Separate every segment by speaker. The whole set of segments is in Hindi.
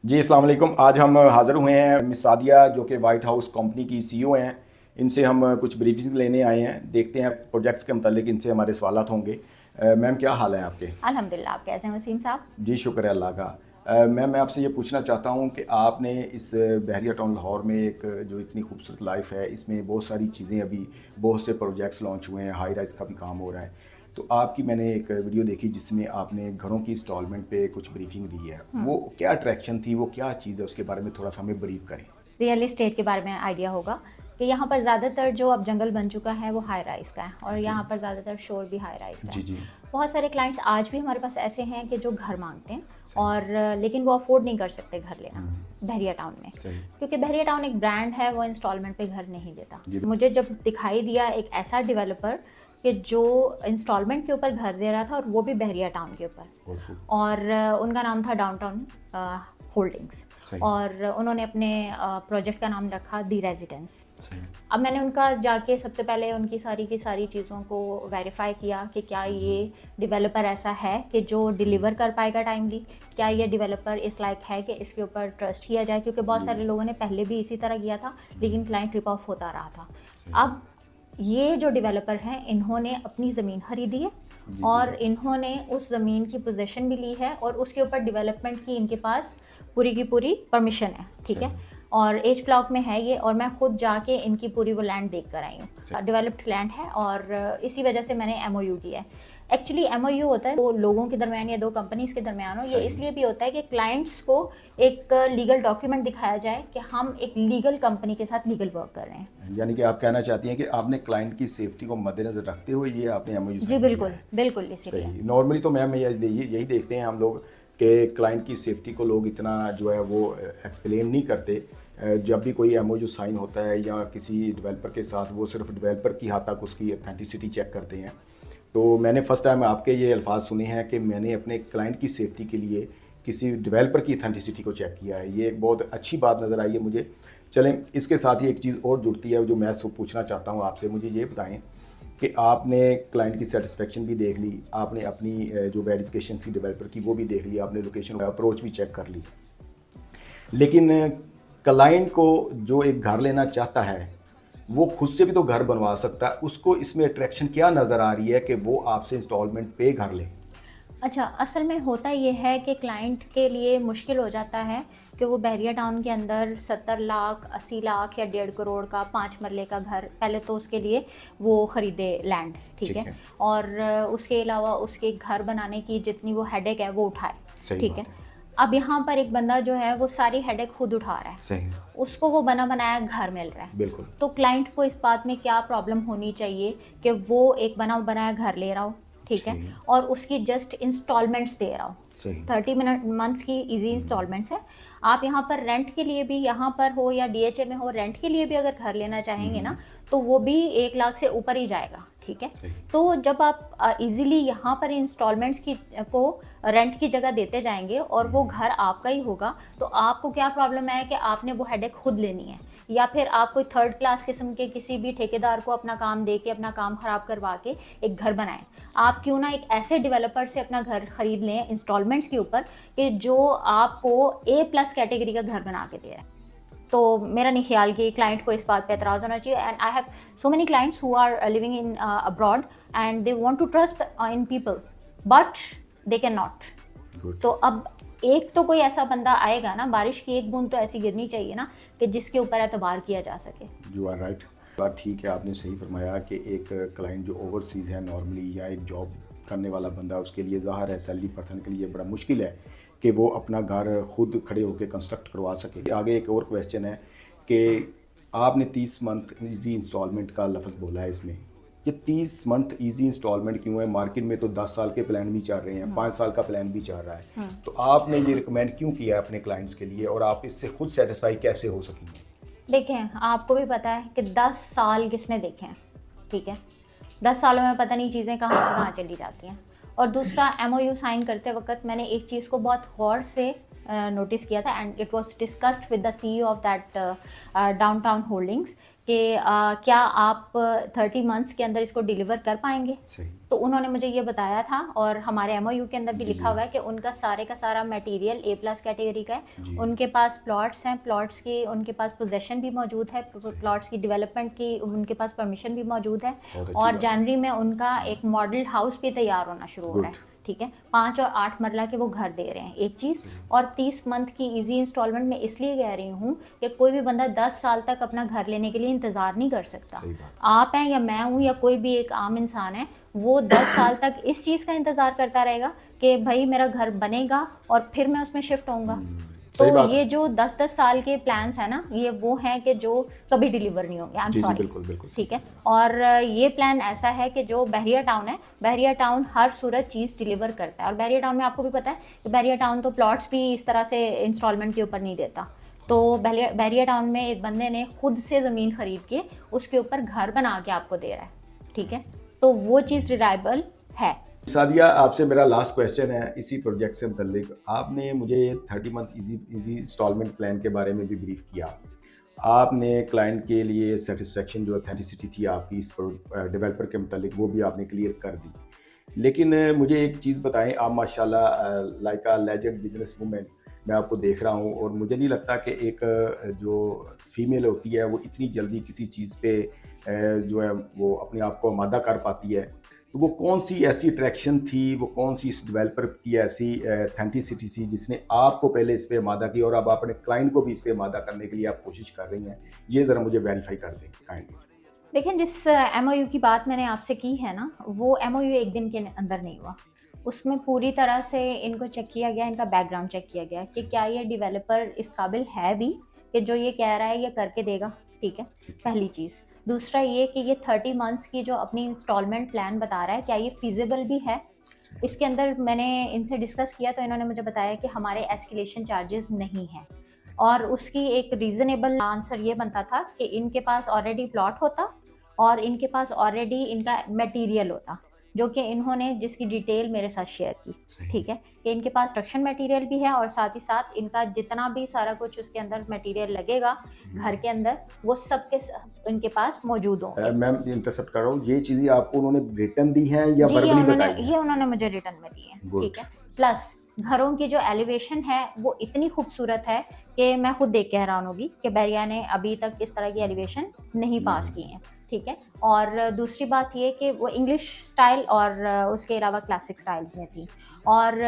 Speaker 1: जी अस्सलाम वालेकुम। आज हम हाज़िर हुए हैं मिस सादिया जो कि वाइट हाउस कंपनी की सीईओ हैं। इनसे हम कुछ ब्रीफिंग लेने आए हैं। देखते हैं प्रोजेक्ट्स के मतलब इनसे हमारे सवालात होंगे। मैम क्या हाल है आपके?
Speaker 2: अल्हम्दुलिल्लाह। आप कैसे हैं वसीम साहब?
Speaker 1: जी शुक्र है अल्लाह का। मैम मैं आपसे ये पूछना चाहता हूँ कि आपने इस बहरिया टाउन लाहौर में एक जो इतनी खूबसूरत लाइफ है, इसमें बहुत सारी चीज़ें अभी बहुत से प्रोजेक्ट्स लॉन्च हुए हैं, हाई राइज़ का भी काम हो रहा है। तो आपकी मैंने एक वीडियो देखी जिसमें आपने घरों की इंस्टॉलमेंट पे कुछ ब्रीफिंग दी है। वो क्या अट्रैक्शन थी, वो क्या चीज़ है, उसके बारे में थोड़ा सा हमें ब्रीफ करें।
Speaker 2: रियल एस्टेट के बारे में आइडिया होगा कि यहाँ पर ज़्यादातर जो अब जंगल बन चुका है वो हाई राइज़ का है और
Speaker 1: ओके।
Speaker 2: यहाँ पर ज़्यादातर शोर भी हाई राइज़ का
Speaker 1: जी
Speaker 2: है।
Speaker 1: जी।
Speaker 2: बहुत सारे क्लाइंट्स आज भी हमारे पास ऐसे हैं कि जो घर मांगते हैं
Speaker 1: सही।
Speaker 2: और लेकिन वो अफोर्ड नहीं कर सकते घर लेना
Speaker 1: हम्म।
Speaker 2: बहरिया टाउन में,
Speaker 1: सही।
Speaker 2: क्योंकि बहरिया टाउन एक ब्रांड है, वो इंस्टॉलमेंट पे घर नहीं देता।
Speaker 1: जी।
Speaker 2: मुझे जब दिखाई दिया एक ऐसा डेवलपर कि जो इंस्टॉलमेंट के ऊपर घर दे रहा था और वो भी बहरिया टाउन के ऊपर,
Speaker 1: बहुत खूब।
Speaker 2: और उनका नाम था डाउनटाउन होल्डिंग्स,
Speaker 1: सही।
Speaker 2: और उन्होंने अपने प्रोजेक्ट का नाम रखा दी रेजिडेंस।
Speaker 1: सही।
Speaker 2: अब मैंने उनका जाके सबसे पहले उनकी सारी की सारी चीज़ों को वेरीफाई किया कि क्या ये डेवलपर ऐसा है कि जो डिलीवर कर पाएगा टाइमली, क्या ये डेवलपर इस लायक है कि इसके ऊपर ट्रस्ट किया जाए, क्योंकि बहुत
Speaker 1: जी।
Speaker 2: सारे लोगों ने पहले भी इसी तरह किया था लेकिन क्लाइंट रिप ऑफ होता रहा था।
Speaker 1: सही।
Speaker 2: अब ये जो डेवलपर हैं इन्होंने अपनी ज़मीन खरीदी है
Speaker 1: जी
Speaker 2: और
Speaker 1: जी।
Speaker 2: इन्होंने उस ज़मीन की पोजीशन भी ली है और उसके ऊपर डेवलपमेंट की इनके पास पूरी की पूरी परमिशन है, ठीक है।
Speaker 1: सही।
Speaker 2: और एज ब्लॉक में है ये, और मैं खुद जाके इनकी पूरी वो लैंड देख कर आई
Speaker 1: सही।
Speaker 2: हूँ। डेवलप्ड लैंड है और इसी वजह से मैंने एमओयू किया है। एक्चुअली एमओयू होता है दो लोगों के दरमियान या दो कंपनीज के दरमियान हो, ये
Speaker 1: सही।
Speaker 2: इसलिए भी होता है कि क्लाइंट्स को एक लीगल डॉक्यूमेंट दिखाया जाए कि हम एक लीगल कंपनी के साथ लीगल वर्क कर रहे हैं।
Speaker 1: यानी कि आप कहना चाहती हैं कि आपने क्लाइंट की सेफ्टी को मद्देनज़र रखते हुए ये आपने एमओयू
Speaker 2: जी
Speaker 1: साइन किया
Speaker 2: बिल्कुल
Speaker 1: है।
Speaker 2: बिल्कुल, इसीलिए।
Speaker 1: सही। नॉर्मली तो मैम यही देखते हैं हम लोग कि क्लाइंट की सेफ्टी को लोग इतना जो है वो एक्सप्लेन नहीं करते। जब भी कोई एमओयू साइन होता है या किसी डेवलपर के साथ, वो सिर्फ डेवलपर की हद तक उसकी अथेंटिसिटी चेक करते हैं। तो मैंने फ़र्स्ट टाइम आपके ये अल्फाज सुने हैं कि मैंने अपने क्लाइंट की सेफ्टी के लिए किसी डेवलपर की अथेंटिसिटी को चेक किया है। ये एक बहुत अच्छी बात नज़र आई है मुझे। चलें, इसके साथ ही एक चीज़ और जुड़ती है जो मैं पूछना चाहता हूँ आपसे। मुझे ये बताएं कि आपने क्लाइंट की सेटिस्फेक्शन भी देख ली, आपने अपनी जो वेरिफिकेशन थी डेवलपर की वो भी देख ली, आपने लोकेशन अप्रोच भी चेक कर ली, लेकिन क्लाइंट को जो एक घर लेना चाहता है वो खुद से भी तो घर बनवा सकता है। उसको इसमें अट्रैक्शन क्या नज़र आ रही है कि वो आपसे इंस्टॉलमेंट पे घर ले?
Speaker 2: अच्छा, असल में होता ये है कि क्लाइंट के लिए मुश्किल हो जाता है कि वो बहरिया टाउन के अंदर 70 लाख 80 लाख या 1.5 करोड़ का 5 मरले का घर पहले तो उसके लिए वो ख़रीदे लैंड, ठीक
Speaker 1: ठीक
Speaker 2: है।
Speaker 1: है।
Speaker 2: और उसके अलावा उसके घर बनाने की जितनी वो हेडेक है वो उठाए,
Speaker 1: सही
Speaker 2: ठीक है।
Speaker 1: बात है।
Speaker 2: अब यहाँ पर एक बंदा जो है वो सारी हेडेक खुद उठा रहा है,
Speaker 1: सही।
Speaker 2: उसको वो बना बनाया घर मिल रहा है।
Speaker 1: बिल्कुल।
Speaker 2: तो क्लाइंट को इस बात में क्या प्रॉब्लम होनी चाहिए कि वो एक बना बनाया घर ले रहा हो, ठीक है,
Speaker 1: ठीक।
Speaker 2: और उसकी जस्ट इंस्टॉलमेंट्स दे रहा हो।
Speaker 1: सही।
Speaker 2: 30 मंथ्स की इजी इंस्टॉलमेंट्स है। आप यहाँ पर रेंट के लिए भी यहाँ पर हो या डीएचए में हो, रेंट के लिए भी अगर घर लेना चाहेंगे ना तो वो भी 1 लाख से ऊपर ही जाएगा, ठीक है।
Speaker 1: सही।
Speaker 2: तो जब आप इजीली यहाँ पर इंस्टॉलमेंट्स की को रेंट की जगह देते जाएंगे और वो घर आपका ही होगा, तो आपको क्या प्रॉब्लम है कि आपने वो हेडेक खुद लेनी है, या फिर आप कोई थर्ड क्लास किस्म के किसी भी ठेकेदार को अपना काम दे के अपना काम खराब करवा के एक घर बनाएं। आप क्यों ना एक ऐसे डेवलपर से अपना घर खरीद लें इंस्टॉलमेंट्स के ऊपर कि जो आपको A+ कैटेगरी का घर बना के दे रहा है। तो मेरा नहीं ख्याल कि क्लाइंट को इस बात पे एतराज़ होना चाहिए। And I have so many clients who are living in abroad and they want to trust in people but they can not.
Speaker 1: Good.
Speaker 2: तो अब एक तो कोई ऐसा बंदा आएगा ना, बारिश की एक बूंद तो ऐसी गिरनी चाहिए ना कि जिसके ऊपर एतबार किया जा सके।
Speaker 1: You are right. बात ठीक है, आपने सही फरमाया कि एक क्लाइंट जो ओवरसीज़ है नॉर्मली, या एक जॉब करने वाला बंदा, उसके लिए ज़ाहिर है सैलरी पर्सन के लिए बड़ा मुश्किल है कि वो अपना घर खुद खड़े होकर कंस्ट्रक्ट करवा सके। आगे एक और क्वेश्चन है कि आपने 30 मंथ ईजी इंस्टॉलमेंट का लफ्ज़ बोला है इसमें। ये 30 मंथ ईजी इंस्टॉलमेंट क्यों है? मार्केट में तो 10 साल के प्लान भी चल रहे हैं, 5 साल का प्लान भी चल रहा है। तो आपने ये रिकमेंड क्यों किया है अपने क्लाइंट्स के लिए, और आप इससे खुद सेटिस्फाई कैसे हो सकेंगे?
Speaker 2: देखें, आपको भी पता है कि 10 साल किसने देखे हैं, ठीक है। 10 सालों में पता नहीं चीज़ें कहाँ से कहाँ चली जाती हैं। और दूसरा, एमओयू साइन करते वक्त मैंने एक चीज़ को बहुत गौर से नोटिस किया था and it was discussed with the CEO of that downtown holdings कि क्या आप 30 मंथ्स के अंदर इसको डिलीवर कर पाएंगे।
Speaker 1: सही।
Speaker 2: तो उन्होंने मुझे ये बताया था और हमारे एमओयू के अंदर भी
Speaker 1: जी,
Speaker 2: लिखा हुआ है कि उनका सारे का सारा मटेरियल A+ कैटेगरी का
Speaker 1: जी।
Speaker 2: है। उनके पास प्लॉट्स हैं, प्लॉट्स की उनके पास पोजेसन भी मौजूद है, प्लॉट्स की डेवलपमेंट की उनके पास परमिशन भी मौजूद है
Speaker 1: बहुत अच्छी
Speaker 2: और
Speaker 1: बात।
Speaker 2: जनवरी में उनका एक मॉडल हाउस भी तैयार होना शुरू हो रहा है।
Speaker 1: Good.
Speaker 2: ठीक है, 5 और 8 मरला के वो घर दे रहे हैं, एक चीज़। और 30 मंथ की इजी इंस्टॉलमेंट में इसलिए कह रही हूँ कि कोई भी बंदा 10 साल तक अपना घर लेने के लिए इंतज़ार नहीं कर सकता।
Speaker 1: सही बात।
Speaker 2: आप हैं या मैं हूँ या कोई भी एक आम इंसान है, वो 10 साल तक इस चीज़ का इंतज़ार करता रहेगा कि भाई मेरा घर बनेगा और फिर मैं उसमें शिफ्ट होऊंगा।
Speaker 1: सही
Speaker 2: तो
Speaker 1: बात
Speaker 2: ये
Speaker 1: है।
Speaker 2: जो 10-10 साल के प्लान्स है ना, ये वो हैं कि जो कभी डिलीवर नहीं होंगे। आई एम
Speaker 1: जी जी,
Speaker 2: सॉरी।
Speaker 1: बिल्कुल बिल्कुल।
Speaker 2: ठीक है, और ये प्लान ऐसा है कि जो बहरिया टाउन है, बहरिया टाउन हर सूरत चीज़ डिलीवर करता है। और बहरिया टाउन में आपको भी पता है कि बहरिया टाउन तो प्लॉट्स भी इस तरह से इंस्टॉलमेंट के ऊपर नहीं देता। तो बहरिया टाउन में एक बंदे ने खुद से ज़मीन खरीद के उसके ऊपर घर बना के आपको दे रहा है। ठीक है, तो वो चीज़ रिलायबल है।
Speaker 1: सादिया, आपसे मेरा लास्ट क्वेश्चन है इसी प्रोजेक्ट से मुतल्लिक। आपने मुझे 30 मंथ इजी इंस्टॉलमेंट प्लान के बारे में भी ब्रीफ किया। आपने क्लाइंट के लिए सेटिस्फेक्शन जो ऑथेंटिसिटी थी आपकी इस डेवलपर के मुतल्लिक, वो भी आपने क्लियर कर दी। लेकिन मुझे एक चीज़ बताएं, आप माशाल्लाह like a legend business women, मैं आपको देख रहा हूँ और मुझे नहीं लगता कि एक जो फीमेल होती है वो इतनी जल्दी किसी चीज़ पे जो है वो अपने आप को आमादा कर पाती है। तो वो कौन सी ऐसी अट्रैक्शन थी, वो कौन सी इस डेवलपर की ऐसी ऑथेंटिसिटी थी जिसने आपको पहले इस पे आमादा किया और अब अपने क्लाइंट को भी इस पे आमादा करने के लिए आप कोशिश कर रही हैं? ये ज़रा मुझे वेरीफाई कर दें काइंडली।
Speaker 2: लेकिन जिस एमओयू की बात मैंने आपसे की है ना, वो एमओयू एक दिन के अंदर नहीं हुआ। उसमें पूरी तरह से इनको चेक किया गया, इनका बैकग्राउंड चेक किया गया कि क्या ये डेवलपर इस काबिल है भी कि जो ये कह रहा है ये करके देगा। ठीक है, पहली चीज़। दूसरा ये कि ये 30 मंथ्स की जो अपनी इंस्टॉलमेंट प्लान बता रहा है, क्या ये फीजिबल भी है। इसके अंदर मैंने इनसे डिस्कस किया तो इन्होंने मुझे बताया कि हमारे एस्केलेशन चार्जेस नहीं हैं। और उसकी एक रीज़नेबल आंसर ये बनता था कि इनके पास ऑलरेडी प्लॉट होता और इनके पास ऑलरेडी इनका मटेरियल होता, जो कि इन्होंने जिसकी डिटेल मेरे साथ शेयर की। ठीक है, कि इनके पास स्ट्रक्चर मटेरियल भी है और साथ ही साथ इनका जितना भी सारा कुछ उसके अंदर मटेरियल लगेगा घर के अंदर, वो सब के इनके पास मौजूद होंगे।
Speaker 1: मैम इंटरसेप्ट कर रहा हूँ, ये चीज़ें आपको उन्होंने रिटर्न दी हैं या
Speaker 2: जी,
Speaker 1: वर्बली बताई हैं?
Speaker 2: ये उन्होंने मुझे रिटर्न में दी है।
Speaker 1: Good.
Speaker 2: ठीक है, प्लस घरों की जो एलिवेशन है वो इतनी खूबसूरत है कि मैं खुद देख के हैरान होगी कि बहरिया ने अभी तक इस तरह की एलिवेशन नहीं पास की हैं। ठीक है, और दूसरी बात ये कि वो इंग्लिश स्टाइल और उसके अलावा क्लासिक स्टाइल में थी। और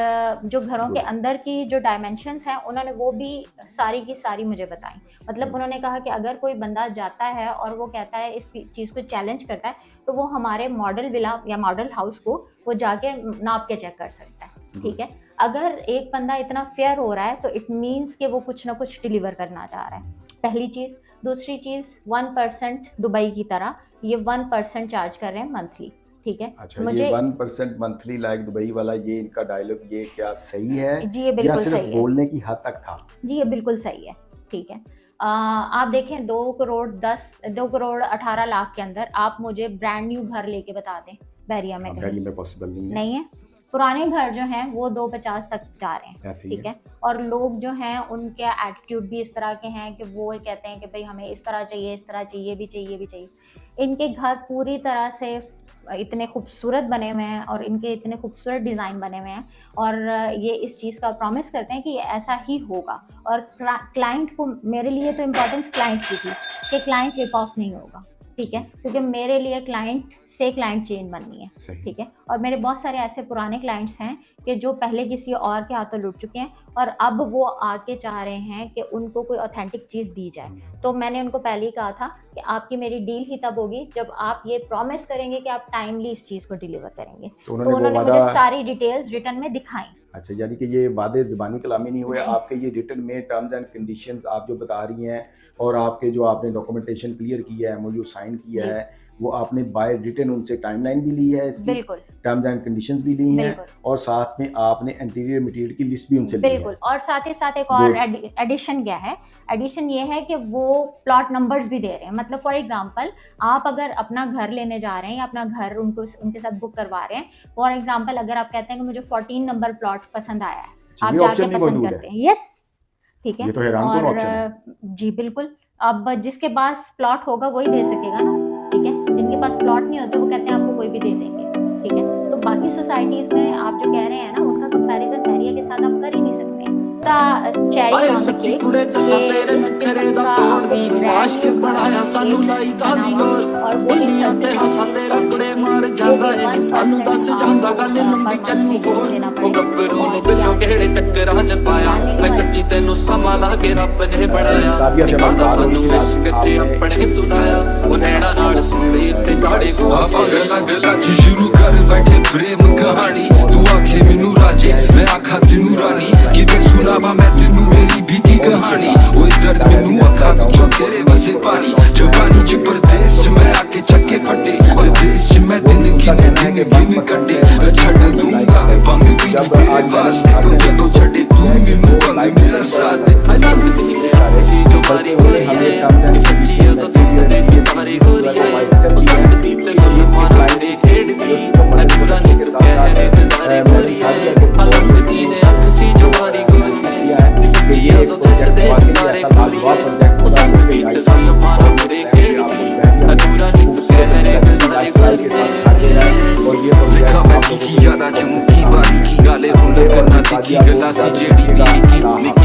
Speaker 2: जो घरों के अंदर की जो डायमेंशंस हैं उन्होंने वो भी सारी की सारी मुझे बताई। मतलब उन्होंने कहा कि अगर कोई बंदा जाता है और वो कहता है इस चीज़ को चैलेंज करता है तो वो हमारे मॉडल विला या मॉडल हाउस को वो जाके नाप के चेक कर सकता है। ठीक है, अगर एक बंदा इतना फेयर हो रहा है तो इट मीन्स कि वो कुछ ना कुछ डिलीवर करना चाह रहा है, पहली चीज़। दूसरी चीज़, 1% दुबई की तरह ये 1% चार्ज कर रहे हैं मंथली। ठीक है,
Speaker 1: अच्छा,
Speaker 2: मुझे
Speaker 1: ये 1% मंथली लाइक दुबई वाला, ये इनका डायलॉग, ये क्या सही है
Speaker 2: जी ये
Speaker 1: या
Speaker 2: बिल्कुल
Speaker 1: सिर्फ
Speaker 2: सही है।
Speaker 1: बोलने की हद तक था?
Speaker 2: जी ये बिल्कुल सही है। ठीक है, आप देखें 2 करोड़ 18 लाख के अंदर आप मुझे ब्रांड न्यू घर लेके बता दें बहरिया में,
Speaker 1: बहरी में पॉसिबल नहीं है।
Speaker 2: नहीं है। पुराने घर जो हैं वो 250 तक जा रहे हैं।
Speaker 1: ऐसे ही
Speaker 2: ठीक है, और लोग जो हैं उनके एटीट्यूड भी इस तरह के हैं कि वो कहते हैं कि भाई हमें इस तरह चाहिए, इस तरह चाहिए, भी चाहिए भी चाहिए। इनके घर पूरी तरह से इतने खूबसूरत बने हुए हैं और इनके इतने खूबसूरत डिज़ाइन बने हुए हैं और ये इस चीज़ का प्रॉमिस करते हैं कि ऐसा ही होगा। और क्लाइंट को, मेरे लिए तो इम्पोर्टेंस क्लाइंट की थी कि क्लाइंट रिप ऑफ नहीं होगा। ठीक है, क्योंकि मेरे लिए क्लाइंट से क्लाइंट चेन बननी है।
Speaker 1: सही।
Speaker 2: ठीक है, और मेरे बहुत सारे ऐसे पुराने क्लाइंट्स हैं कि जो पहले किसी और के हाथों लुट चुके हैं और अब वो आके चाह रहे हैं कि उनको कोई ऑथेंटिक चीज़ दी जाए। तो मैंने उनको पहले ही कहा था कि आपकी मेरी डील ही तब होगी जब आप ये प्रॉमिस करेंगे कि आप टाइमली इस चीज़ को डिलीवर करेंगे। तो उन्होंने मुझे सारी डिटेल्स रिटर्न में दिखाई।
Speaker 1: अच्छा, यानी कि ये वादे ज़बानी कलामी नहीं हुए, आपके ये रिटर्न में टर्म्स एंड कंडीशंस आप जो बता रही हैं और आपके जो आपने डॉक्यूमेंटेशन क्लियर किया है, एमओयू साइन किया है, वो आपने बाय रिटर्न उनसे टाइमलाइन भी ली है इसकी,
Speaker 2: बिल्कुल,
Speaker 1: टर्म्स एंड कंडीशंस भी ली हैं और साथ में आपने इंटीरियर मटेरियल की लिस्ट भी उनसे ली है।
Speaker 2: बिल्कुल, और साथ ही साथ एक और एडिशन क्या है, एडिशन ये है कि वो प्लॉट नंबर्स भी दे रहे हैं। मतलब फॉर एग्जांपल आप अगर अपना घर लेने जा रहे हैं या अपना घर उनके साथ बुक करवा रहे हैं, फॉर एग्जांपल अगर आप कहते हैं कि मुझे 14 नंबर प्लॉट पसंद आया है आप
Speaker 1: ये
Speaker 2: जाके
Speaker 1: ऑप्शन भी
Speaker 2: पसंद
Speaker 1: मौजूद
Speaker 2: करते
Speaker 1: है।
Speaker 2: हैं। यस, ठीक है।
Speaker 1: ये तो हैरानकुन
Speaker 2: और
Speaker 1: ऑप्शन है।
Speaker 2: जी बिल्कुल, अब जिसके पास प्लॉट होगा वही दे सकेगा ना, ठीक है। जिनके पास प्लॉट नहीं होते वो कहते हैं आपको कोई भी दे देंगे, ठीक है। तो बाकी सोसाइटीज में आप जो कह रहे हैं ना, उनका कंपैरिजन बहरिया के साथ आप कर ही नहीं सकते। चेरी
Speaker 3: आए
Speaker 2: ऑन द
Speaker 3: सच्ची
Speaker 2: केक,
Speaker 3: कुड़े दसा तेरे नखरे दा तोड़ दी वाश के बनाया सानू लाई कादी डोर बिल्लियां ते हसा तेरा कुड़े मार जांदा रे सानू दस जांदा गल लंबी चलू होर ओ गब्बरू नु बिल्लो केड़े टक्करां च पाया मैं सच्ची तेनू समा लागे रब ने बनाया निकादा सानू इश्क ते अपने तुलाया ओ नैना नाल सूली ते गाड़े को
Speaker 4: ਆਪਾਂ ਗੱਲਾਂ ਗੱਲਾਂ ਚ ਸ਼ੁਰੂ ਕਰ ਬੈਠੇ ਪ੍ਰੇਮ ਕਹਾਣੀ ਤੂੰ ਆਖੇ ਮੈਨੂੰ ਰਾਜੇ ਮੈਂ ਆਖਾਂ ਤੈਨੂੰ ਰਾਣੀ ਕਿਵੇਂ ਸੁਣਾਵਾ ਮੈਂ ਤੈਨੂੰ ਮੇਰੀ ਬੀਤੀ ਕਹਾਣੀ ਓਏ ਦਰਦ ਮੈਨੂੰ ਅੱਖਾਂ ਵਿੱਚੋਂ ਤੇਰੇ ਵਸੇ ਪਾਣੀ ਜਵਾਨੀ ਚ ਪਰਦੇਸ ਚ ਮੈਂ ਆਕੇ ਚੱਕੇ ਫੱਟੇ ਪਰਦੇਸ ਚ ਮੈਂ ਦਿਨ ਗਿਨ ਕੱਟੇ ਮੈਂ ਛੱਡ ਦੂੰਗਾ ਬੰਗ ਪੀ ਤੇਰੇ ਵਾਸਤੇ ਕੋਈ ਜਦੋਂ ਛੱਡੇ ਤੂੰ ਮੈਨੂੰ ਬੰਗ ਮੇਰਾ ਸਾਥ ਦੇ
Speaker 3: लगती है सी जो मारी गोरी है सच्ची है तो दिसदे सी मारी गोरी है ओ सकती ते जुल्म मारा बड़े खेड़दी मैं पूरा नहीं तू कह रे बेजारी गोरी है लगती ने अख सी जो मारी गोरी है सच्ची है तो दिसदे सी मारी गोरी है ओ सकती ते जुल्म मारा बड़े खेड़दी मैं पूरा नहीं तू कह रे बेजारी गोरी है
Speaker 4: ਲਿਖਾ ਮੈਂ ਕੀ ਯਾਦਾਂ ਚ ਮੁੱਕੀ ਬਾਰੀਕੀ ਨਾਲੇ ਹੁਣ ਕਰਨਾ ਤੇ ਕੀ ਗੱਲਾਂ ਸੀ ਜਿਹੜੀ ਦੀ ਨਿੱਕੀ